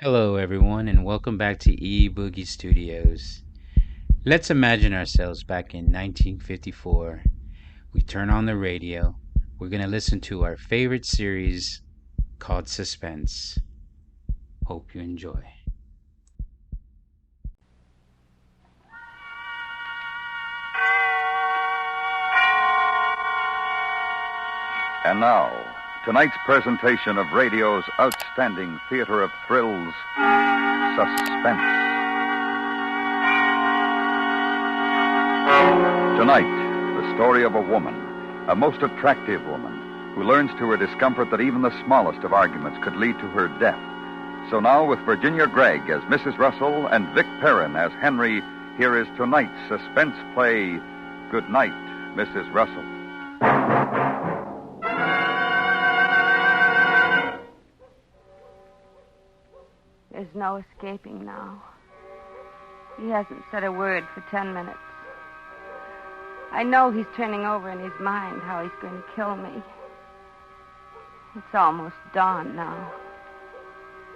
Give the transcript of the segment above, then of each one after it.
Hello, everyone, and welcome back to Boogie Studios. Let's imagine ourselves back in 1954. We turn on the radio. We're going to listen to our favorite series called Suspense. Hope you enjoy. And now, tonight's presentation of radio's outstanding theater of thrills, Suspense. Tonight, the story of a woman, a most attractive woman, who learns to her discomfort that even the smallest of arguments could lead to her death. So now, with Virginia Gregg as Mrs. Russell and Vic Perrin as Henry, here is tonight's suspense play, Goodnight, Mrs. Russell. There's no escaping now. He hasn't said a word for 10 minutes. I know he's turning over in his mind how he's going to kill me. It's almost dawn now.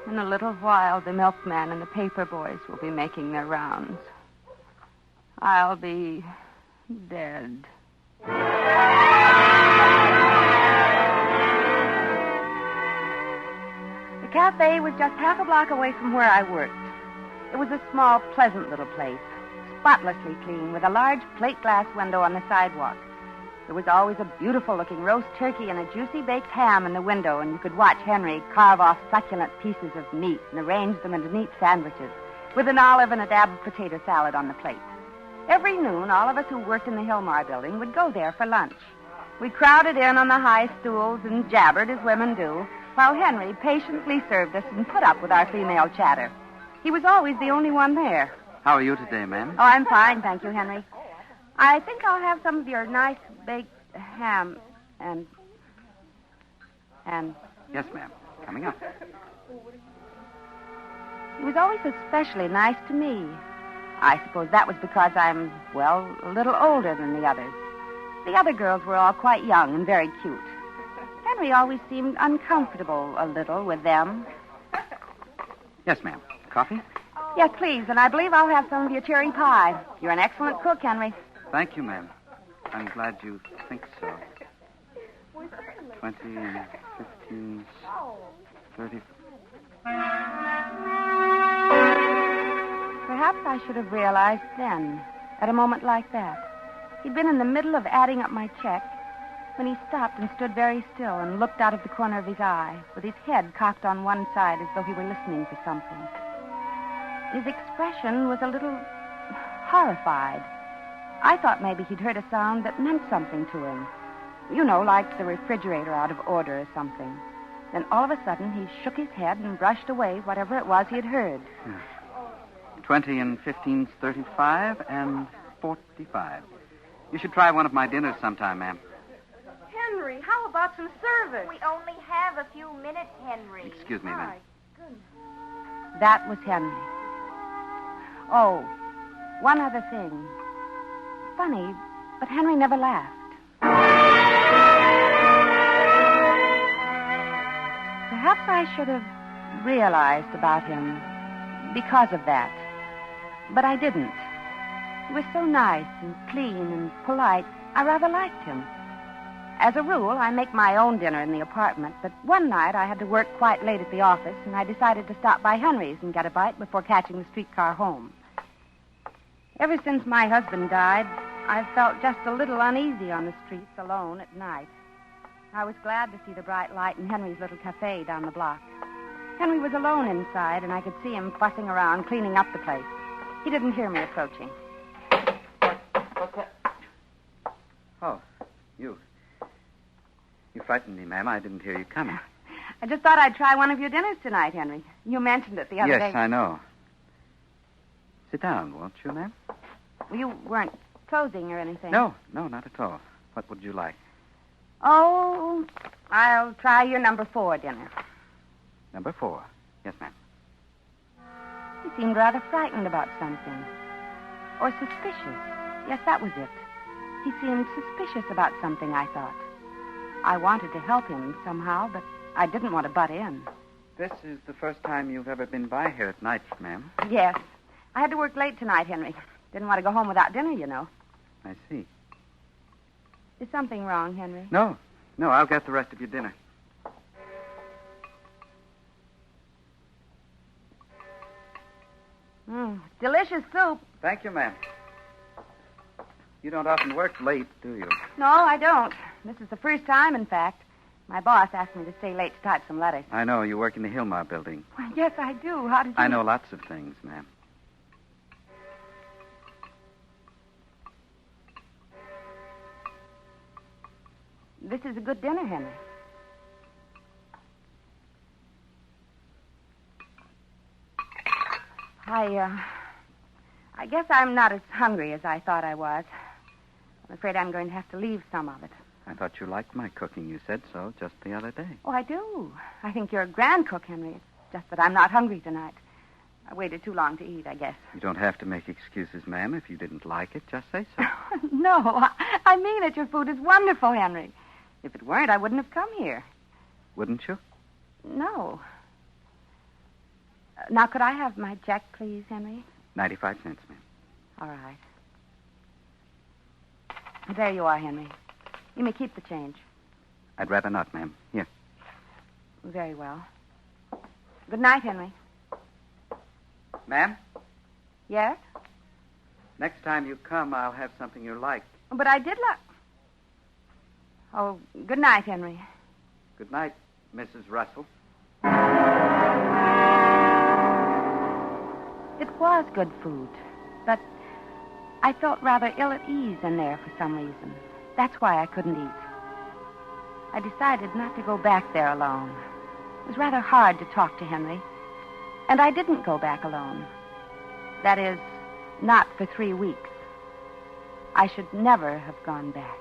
In a little while, the milkman and the paper boys will be making their rounds. I'll be dead. The cafe was just half a block away from where I worked. It was a small, pleasant little place, spotlessly clean, with a large plate glass window on the sidewalk. There was always a beautiful-looking roast turkey and a juicy baked ham in the window, and you could watch Henry carve off succulent pieces of meat and arrange them into neat sandwiches, with an olive and a dab of potato salad on the plate. Every noon, all of us who worked in the Hillmar building would go there for lunch. We crowded in on the high stools and jabbered as women do, while Henry patiently served us and put up with our female chatter. He was always the only one there. How are you today, ma'am? Oh, I'm fine, thank you, Henry. I think I'll have some of your nice baked ham and... Yes, ma'am. Coming up. He was always especially nice to me. I suppose that was because I'm, well, a little older than the others. The other girls were all quite young and very cute. Henry always seemed uncomfortable a little with them. Yes, ma'am. Coffee? Yes, please, and I believe I'll have some of your cherry pie. You're an excellent cook, Henry. Thank you, ma'am. I'm glad you think so. 20 and 15, 30... Perhaps I should have realized then, at a moment like that. He'd been in the middle of adding up my check when he stopped and stood very still and looked out of the corner of his eye, with his head cocked on one side as though he were listening for something. His expression was a little horrified. I thought maybe he'd heard a sound that meant something to him. You know, like the refrigerator out of order or something. Then all of a sudden he shook his head and brushed away whatever it was he had heard. 20 and 15's 35 and 45. You should try one of my dinners sometime, ma'am. Henry, how about some service? We only have a few minutes, Henry. Excuse me, ma'am. That was Henry. Oh, one other thing. Funny, but Henry never laughed. Perhaps I should have realized about him because of that. But I didn't. He was so nice and clean and polite, I rather liked him. As a rule, I make my own dinner in the apartment, but one night I had to work quite late at the office, and I decided to stop by Henry's and get a bite before catching the streetcar home. Ever since my husband died, I've felt just a little uneasy on the streets alone at night. I was glad to see the bright light in Henry's little cafe down the block. Henry was alone inside, and I could see him fussing around, cleaning up the place. He didn't hear me approaching. What's that? Oh, you. You frightened me, ma'am. I didn't hear you coming. I just thought I'd try one of your dinners tonight, Henry. You mentioned it the other day. Yes, I know. Sit down, won't you, ma'am? Well, you weren't closing or anything. No, not at all. What would you like? Oh, I'll try your number 4 dinner. Number 4. Yes, ma'am. He seemed rather frightened about something. Or suspicious. Yes, that was it. He seemed suspicious about something, I thought. I wanted to help him somehow, but I didn't want to butt in. This is the first time you've ever been by here at night, ma'am. Yes. I had to work late tonight, Henry. Didn't want to go home without dinner, you know. I see. Is something wrong, Henry? No, I'll get the rest of your dinner. Delicious soup. Thank you, ma'am. You don't often work late, do you? No, I don't. This is the first time, in fact. My boss asked me to stay late to type some letters. I know. You work in the Hilmar building. Well, yes, I do. How did you... I know lots of things, ma'am. This is a good dinner, Henry. I guess I'm not as hungry as I thought I was. I'm afraid I'm going to have to leave some of it. I thought you liked my cooking. You said so just the other day. Oh, I do. I think you're a grand cook, Henry. It's just that I'm not hungry tonight. I waited too long to eat, I guess. You don't have to make excuses, ma'am. If you didn't like it, just say so. No, I mean it. Your food is wonderful, Henry. If it weren't, I wouldn't have come here. Wouldn't you? No. Now, could I have my check, please, Henry? 95 cents, ma'am. All right. There you are, Henry. You may keep the change. I'd rather not, ma'am. Here. Very well. Good night, Henry. Ma'am, Yes? next time you come, I'll have something you like. But I did like... Oh, good night, Henry. Good night, Mrs. Russell. It was good food, but I felt rather ill at ease in there for some reason. That's why I couldn't eat. I decided not to go back there alone. It was rather hard to talk to Henry. And I didn't go back alone. That is, not for 3 weeks. I should never have gone back.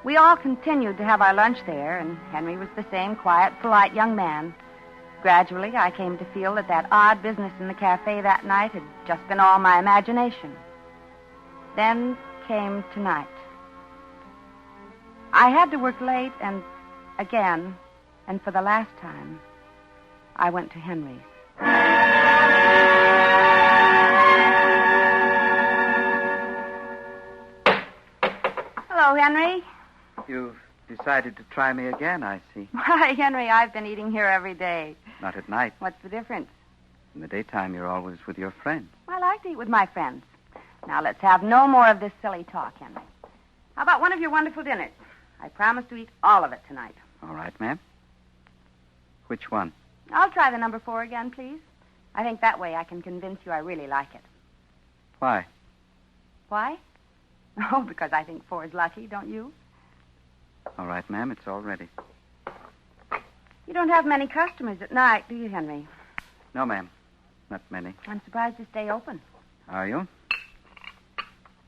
We all continued to have our lunch there, and Henry was the same quiet, polite young man. Gradually, I came to feel that odd business in the cafe that night had just been all my imagination. Then came tonight. I had to work late, and again, and for the last time, I went to Henry's. Hello, Henry. You've decided to try me again, I see. Why, Henry, I've been eating here every day. Not at night. What's the difference? In the daytime, you're always with your friends. I like to eat with my friends. Now, let's have no more of this silly talk, Henry. How about one of your wonderful dinners? I promise to eat all of it tonight. All right, ma'am. Which one? I'll try the number 4 again, please. I think that way I can convince you I really like it. Why? Why? Oh, because I think 4 is lucky, don't you? All right, ma'am. It's all ready. You don't have many customers at night, do you, Henry? No, ma'am. Not many. I'm surprised you stay open. Are you?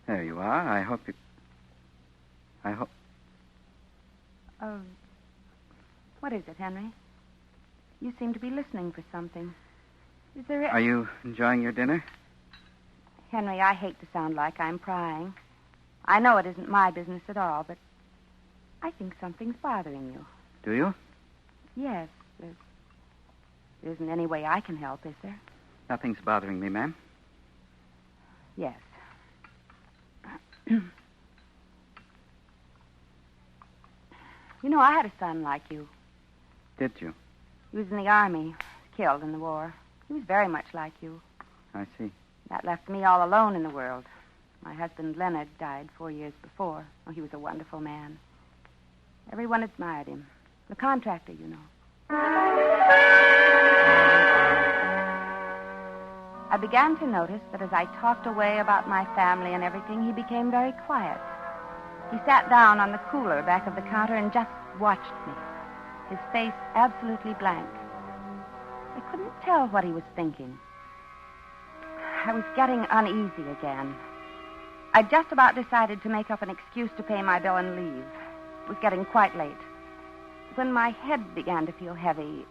There you are. I hope... What is it, Henry? You seem to be listening for something. Is there... Are you enjoying your dinner? Henry, I hate to sound like I'm prying. I know it isn't my business at all, but I think something's bothering you. Do you? Yes. There isn't any way I can help, is there? Nothing's bothering me, ma'am. Yes. You know, I had a son like you. Did you? He was in the Army, killed in the war. He was very much like you. I see. That left me all alone in the world. My husband, Leonard, died 4 years before. Oh, he was a wonderful man. Everyone admired him. The contractor, you know. I began to notice that as I talked away about my family and everything, he became very quiet. He sat down on the cooler back of the counter and just watched me, his face absolutely blank. I couldn't tell what he was thinking. I was getting uneasy again. I just about decided to make up an excuse to pay my bill and leave. It was getting quite late. When my head began to feel heavy,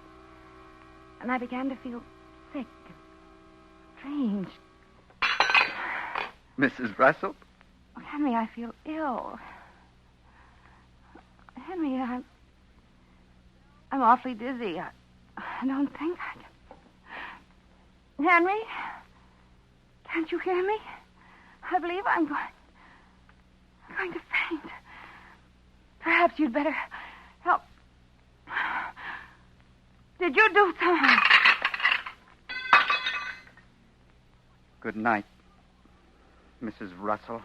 and I began to feel sick and strange. Mrs. Russell? Oh, Henry, I feel ill. Henry, I'm awfully dizzy. I don't think I can. Henry? Can't you hear me? I believe I'm going to faint. Perhaps you'd better help. Did you do something? Good night, Mrs. Russell.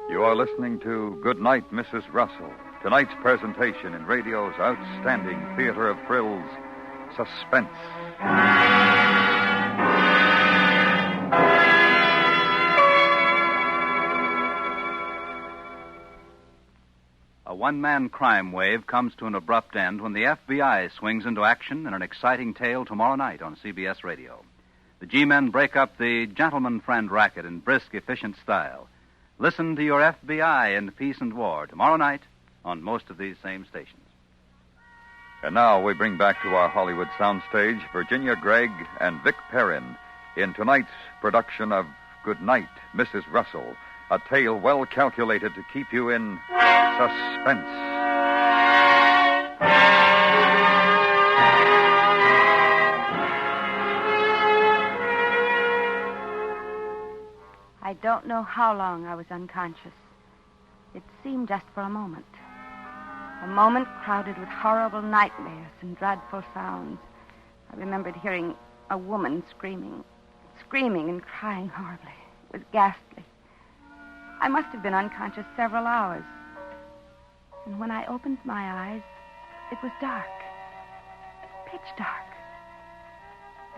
You are listening to Goodnight, Mrs. Russell, tonight's presentation in radio's outstanding theater of thrills, Suspense. A one-man crime wave comes to an abrupt end when the FBI swings into action in an exciting tale tomorrow night on CBS Radio. The G-men break up the gentleman friend racket in brisk, efficient style. Listen to your FBI in Peace and War tomorrow night on most of these same stations. And now we bring back to our Hollywood soundstage Virginia Gregg and Vic Perrin in tonight's production of Goodnight, Mrs. Russell, a tale well calculated to keep you in suspense. I don't know how long I was unconscious. It seemed just for a moment. A moment crowded with horrible nightmares and dreadful sounds. I remembered hearing a woman screaming and crying horribly. It was ghastly. I must have been unconscious several hours. And when I opened my eyes, it was dark. Pitch dark.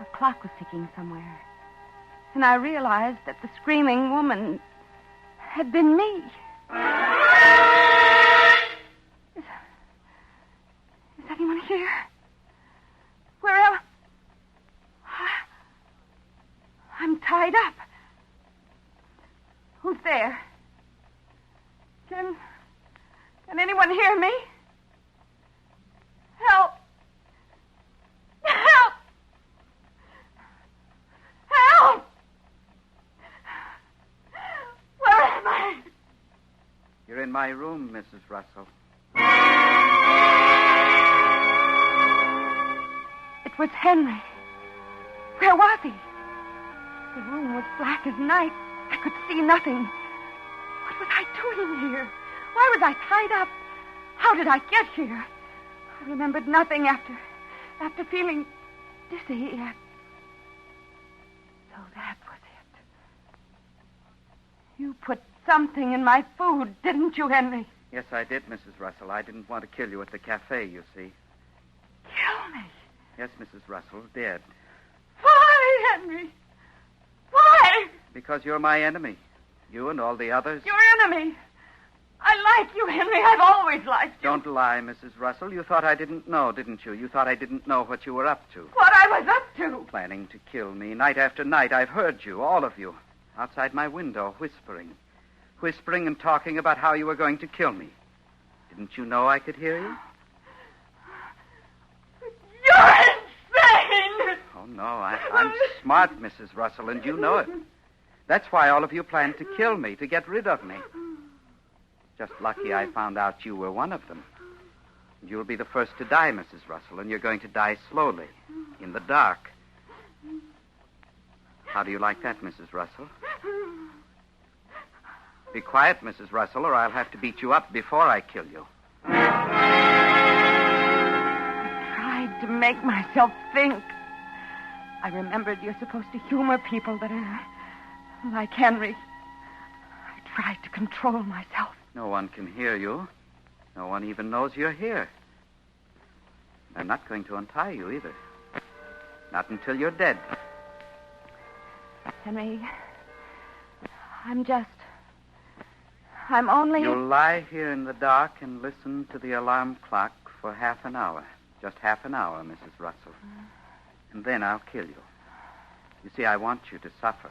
A clock was ticking somewhere. And I realized that the screaming woman had been me. Is anyone here? Where am I? I'm tied up. Who's there? Can anyone hear me? Help! Help! Help! Where am I? You're in my room, Mrs. Russell. It was Henry. Where was he? The room was black as night. I could see nothing. What was I doing here? Why was I tied up? How did I get here? I remembered nothing after feeling dizzy. So that was it. You put something in my food, didn't you, Henry? Yes, I did, Mrs. Russell. I didn't want to kill you at the cafe, you see. Kill me? Yes, Mrs. Russell, did. Why, Henry? Why? Because you're my enemy. You and all the others. Your enemy? I like you, Henry. I've always liked you. Don't lie, Mrs. Russell. You thought I didn't know, didn't you? You thought I didn't know what you were up to. What I was up to? Planning to kill me. Night after night, I've heard you, all of you, outside my window, whispering and talking about how you were going to kill me. Didn't you know I could hear you? You're insane! Oh, no, I'm smart, Mrs. Russell, and you know it. That's why all of you planned to kill me, to get rid of me. Just lucky I found out you were one of them. You'll be the first to die, Mrs. Russell, and you're going to die slowly, in the dark. How do you like that, Mrs. Russell? Be quiet, Mrs. Russell, or I'll have to beat you up before I kill you. I tried to make myself think. I remembered you're supposed to humor people that are like Henry. I tried to control myself. No one can hear you. No one even knows you're here. They're not going to untie you either. Not until you're dead. Henry, I'm only... You'll lie here in the dark and listen to the alarm clock for half an hour. Just half an hour, Mrs. Russell. And then I'll kill you. You see, I want you to suffer,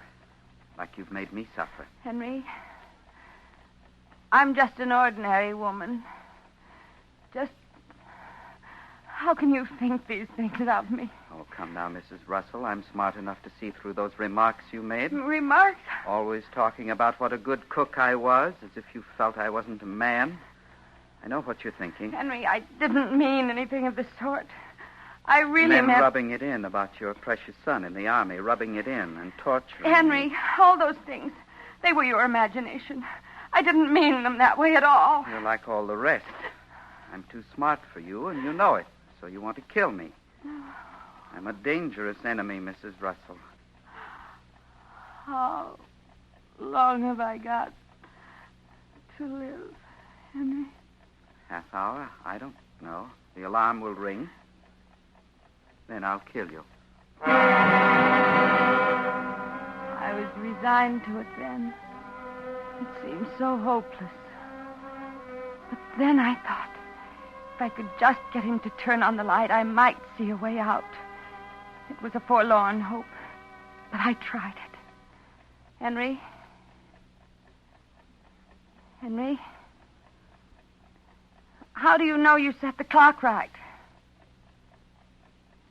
like you've made me suffer. Henry, I'm just an ordinary woman. Just How can you think these things of me? Oh, come now, Mrs. Russell. I'm smart enough to see through those remarks you made. Remarks? Always talking about what a good cook I was, as if you felt I wasn't a man. I know what you're thinking. Henry, I didn't mean anything of the sort. I really Men meant... rubbing it in about your precious son in the army, rubbing it in and torturing Henry, me. all those things, they were your imagination. I didn't mean them that way at all. You're like all the rest. I'm too smart for you, and you know it, so you want to kill me. I'm a dangerous enemy, Mrs. Russell. How long have I got to live, Henry? Half hour? I don't know. The alarm will ring. Then I'll kill you. I was resigned to it then. It seemed so hopeless. But then I thought, if I could just get him to turn on the light, I might see a way out. It was a forlorn hope, but I tried it. Henry? Henry? How do you know you set the clock right?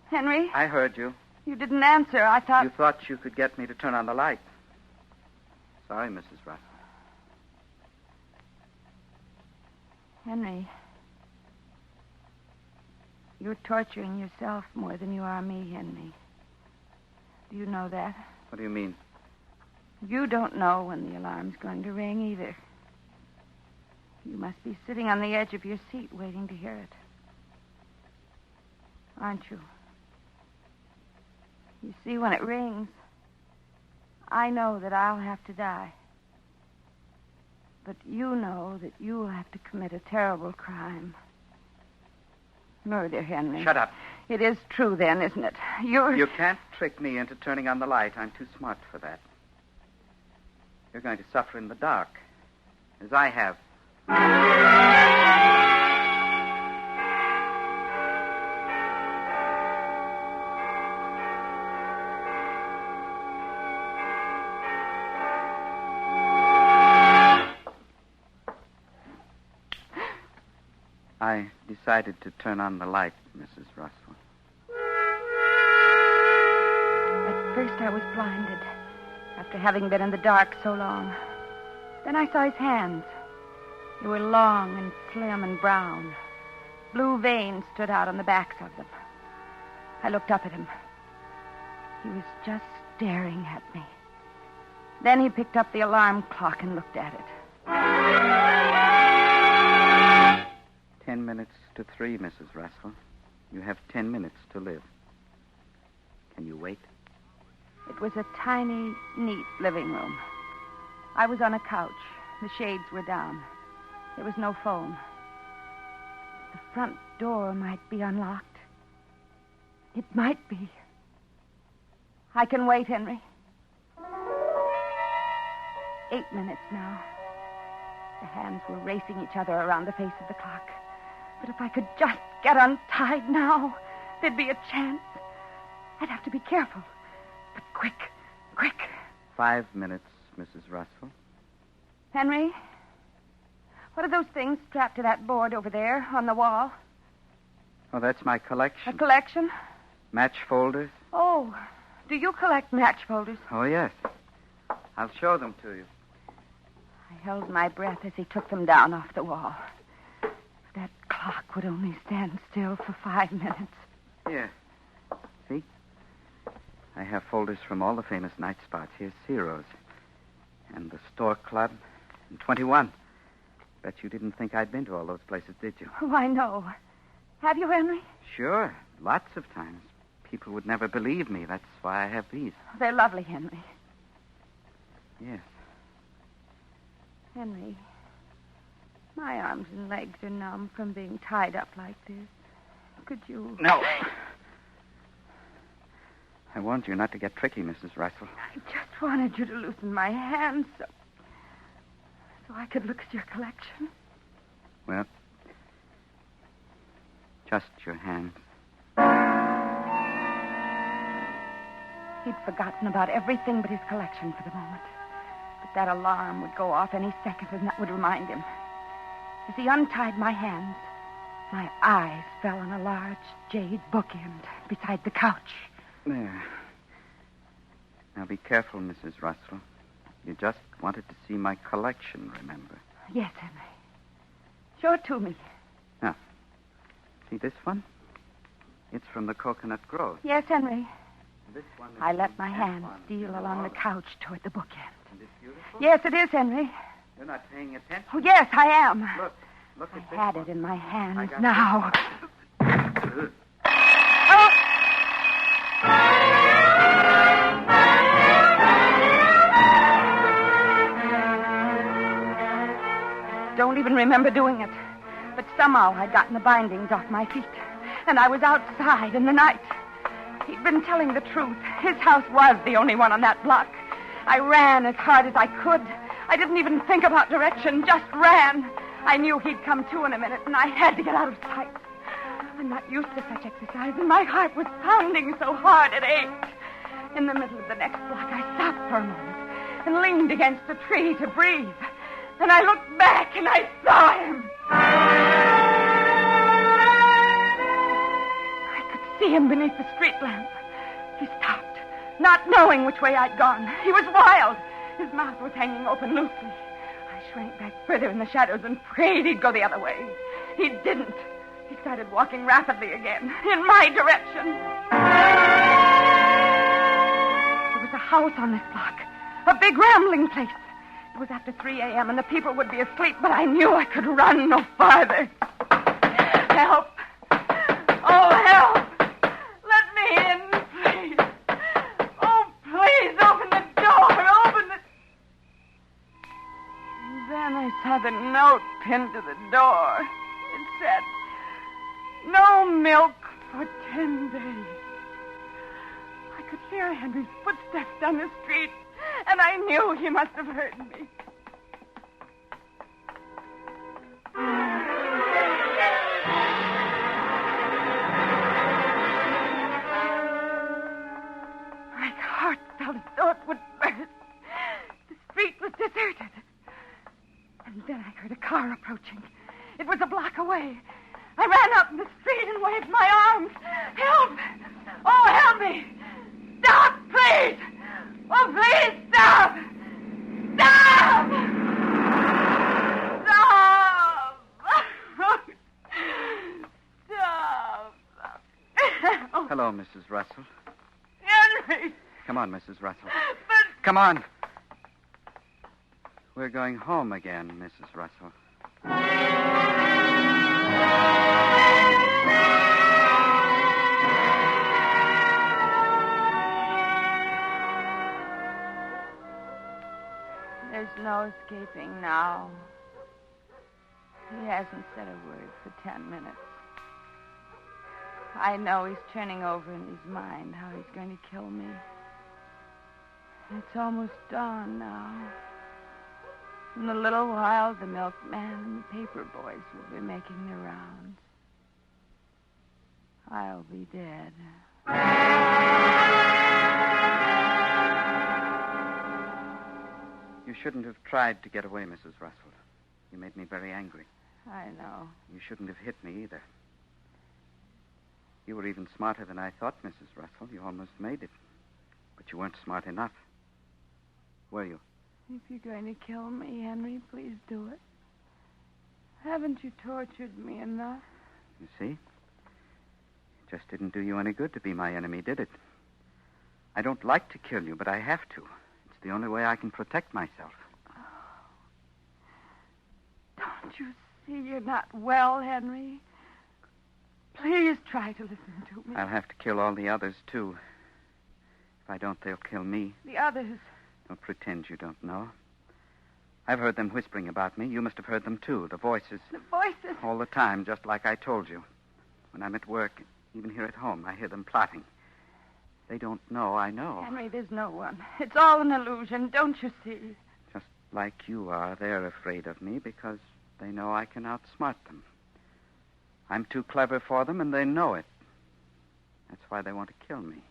Henry? I heard you. You didn't answer. I thought... You thought you could get me to turn on the light. Sorry, Mrs. Russell. Henry, you're torturing yourself more than you are me, Henry. Do you know that? What do you mean? You don't know when the alarm's going to ring either. You must be sitting on the edge of your seat waiting to hear it. Aren't you? You see, when it rings, I know that I'll have to die. But you know that you'll have to commit a terrible crime. Murder, Henry. Shut up. It is true, then, isn't it? You can't trick me into turning on the light. I'm too smart for that. You're going to suffer in the dark, as I have. I decided to turn on the light, Mrs. Russell. At first I was blinded, after having been in the dark so long. Then I saw his hands. They were long and slim and brown. Blue veins stood out on the backs of them. I looked up at him. He was just staring at me. Then he picked up the alarm clock and looked at it. 10 minutes to 3, Mrs. Russell. You have 10 minutes to live. Can you wait? It was a tiny, neat living room. I was on a couch. The shades were down. There was no phone. The front door might be unlocked. It might be. I can wait, Henry. 8 minutes now. The hands were racing each other around the face of the clock. But if I could just get untied now, there'd be a chance. I'd have to be careful. But quick, quick. 5 minutes, Mrs. Russell. Henry, what are those things strapped to that board over there on the wall? Oh, that's my A collection. collection? Match folders? Oh, do you collect match folders? Oh, yes. I'll show them to you. I held my breath as he took them down off the wall. That clock would only stand still for 5 minutes. Here. See? I have folders from all the famous night spots. Here's Ciro's. And the Store Club. And 21. Bet you didn't think I'd been to all those places, did you? Why, no. Have you, Henry? Sure. Lots of times. People would never believe me. That's why I have these. They're lovely, Henry. Yes. Henry, my arms and legs are numb from being tied up like this. Could you... No. I warned you not to get tricky, Mrs. Russell. I just wanted you to loosen my hands so I could look at your collection. Well, just your hands. He'd forgotten about everything but his collection for the moment. But that alarm would go off any second, and that would remind him. As he untied my hands, My eyes fell on a large jade bookend beside the couch. There. Now be careful, Mrs. Russell. You just wanted to see my collection, remember? Yes, Henry. Show it to me. Now, see this one? It's from the Coconut Grove. Yes, Henry. This one is I let from my hand Antoine steal in along the Orleans. couch toward the bookend. Isn't this beautiful? Yes, it is, Henry. You're not paying attention. Oh, yes, I am. Look I at this had one. it in my I hands got now. this. Oh! Don't even remember doing it. But somehow I'd gotten the bindings off my feet. And I was outside in the night. He'd been telling the truth. His house was the only one on that block. I ran as hard as I could. I didn't even think about direction, just ran. I knew he'd come to in a minute, and I had to get out of sight. I'm not used to such exercise, and my heart was pounding so hard it ached. In the middle of the next block, I stopped for a moment and leaned against a tree to breathe. And I looked back, and I saw him. I could see him beneath the street lamp. He stopped, not knowing which way I'd gone. He was wild. His mouth was hanging open loosely. I shrank back further in the shadows and prayed he'd go the other way. He didn't. He started walking rapidly again, in my direction. There was a house on this block, a big rambling place. It was after 3 a.m. and the people would be asleep, but I knew I could run no farther. Help! Oh, help! Let me in, please. Oh, please, open the door. Open the... And then I saw the note pinned to the door. It said, "No milk for 10 days." I could hear Henry's footsteps down the street, and I knew he must have heard me. My heart felt as though it would burst. The street was deserted. And then I heard a car approaching. It was a block away. I ran out in the street and waved my arms. Help! Oh, help me! Stop, please! Oh, please, stop! Stop! Stop! Stop! Hello, Mrs. Russell. Henry! Come on, Mrs. Russell. But... Come on. We're going home again, Mrs. Russell. There's no escaping now. He hasn't said a word for 10 minutes. I know he's turning over in his mind how he's going to kill me. It's almost dawn now. In a little while, the milkman and the paper boys will be making their rounds. I'll be dead. You shouldn't have tried to get away, Mrs. Russell. You made me very angry. I know. You shouldn't have hit me either. You were even smarter than I thought, Mrs. Russell. You almost made it. But you weren't smart enough. Were you? If you're going to kill me, Henry, please do it. Haven't you tortured me enough? You see? It just didn't do you any good to be my enemy, did it? I don't like to kill you, but I have to. It's the only way I can protect myself. Don't you see you're not well, Henry? Please try to listen to me. I'll have to kill all the others, too. If I don't, they'll kill me. The others. Don't pretend you don't know. I've heard them whispering about me. You must have heard them, too. The voices. The voices. All the time, just like I told you. When I'm at work, even here at home, I hear them plotting. They don't know I know. Henry, there's no one. It's all an illusion, don't you see? Just like you are, they're afraid of me because they know I can outsmart them. I'm too clever for them, and they know it. That's why they want to kill me.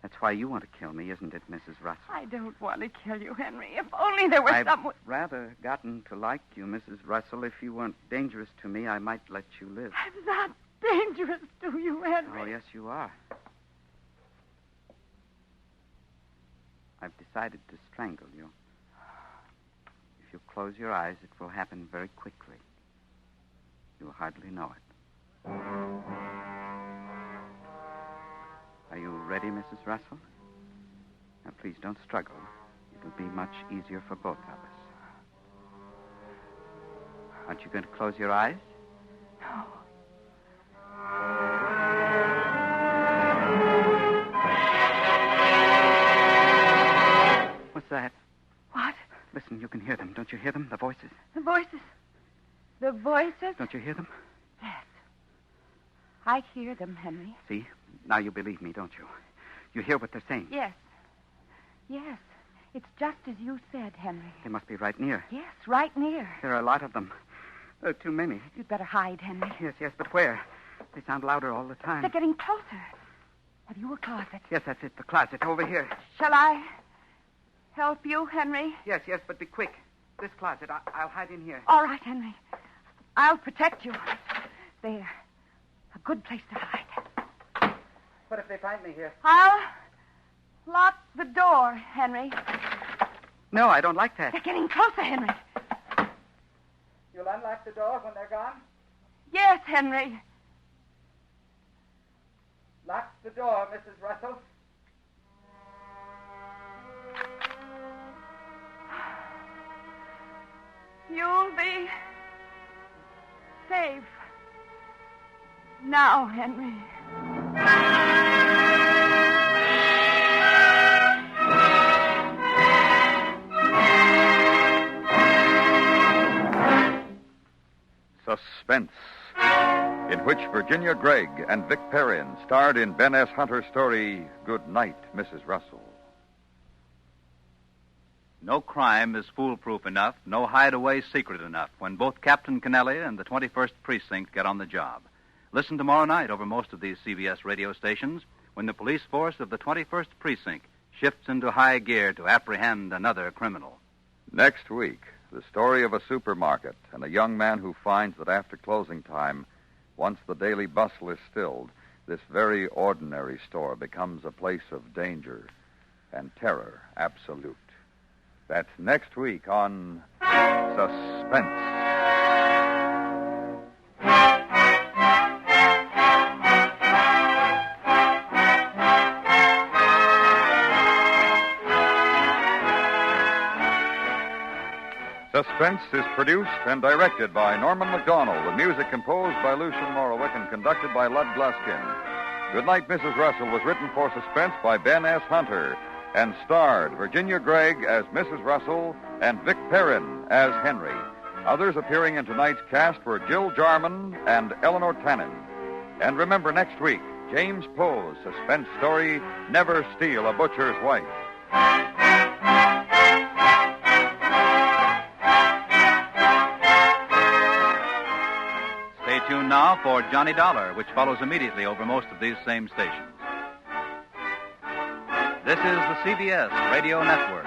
That's why you want to kill me, isn't it, Mrs. Russell? I don't want to kill you, Henry. If only there were I've someone... rather gotten to like you, Mrs. Russell. If you weren't dangerous to me, I might let you live. I'm not dangerous to you, Henry. Oh, yes, you are. I've decided to strangle you. If you close your eyes, it will happen very quickly. You'll hardly know it. Are you ready, Mrs. Russell? Now, please don't struggle. It'll be much easier for both of us. Aren't you going to close your eyes? No. What's that? What? Listen, you can hear them. Don't you hear them? The voices. The voices. The voices? Don't you hear them? Yes. I hear them, Henry. See? Now you believe me, don't you? You hear what they're saying. Yes. Yes. It's just as you said, Henry. They must be right near. Yes, right near. There are a lot of them. There are too many. You'd better hide, Henry. Yes, but where? They sound louder all the time. They're getting closer. Have you a closet? Yes, that's it. The closet over here. Shall I help you, Henry? Yes, but be quick. This closet. I'll hide in here. All right, Henry. I'll protect you. There. A good place to hide. What if they find me here? I'll lock the door, Henry. No, I don't like that. They're getting closer, Henry. You'll unlock the door when they're gone? Yes, Henry. Lock the door, Mrs. Russell. You'll be safe now, Henry. Suspense, in which Virginia Gregg and Vic Perrin starred in Ben S. Hunter's story, Goodnight, Mrs. Russell. No crime is foolproof enough, no hideaway secret enough when both Captain Kennelly and the 21st Precinct get on the job. Listen tomorrow night over most of these CBS radio stations when the police force of the 21st Precinct shifts into high gear to apprehend another criminal. Next week, the story of a supermarket and a young man who finds that after closing time, once the daily bustle is stilled, this very ordinary store becomes a place of danger and terror absolute. That's next week on Suspense. Suspense is produced and directed by Norman MacDonald, with music composed by Lucien Morawick and conducted by Lud Gluskin. Goodnight, Mrs. Russell was written for Suspense by Ben S. Hunter and starred Virginia Gregg as Mrs. Russell and Vic Perrin as Henry. Others appearing in tonight's cast were Jill Jarman and Eleanor Tannen. And remember, next week, James Poe's suspense story, Never Steal a Butcher's Wife. Stay tuned now for Johnny Dollar, which follows immediately over most of these same stations. This is the CBS Radio Network.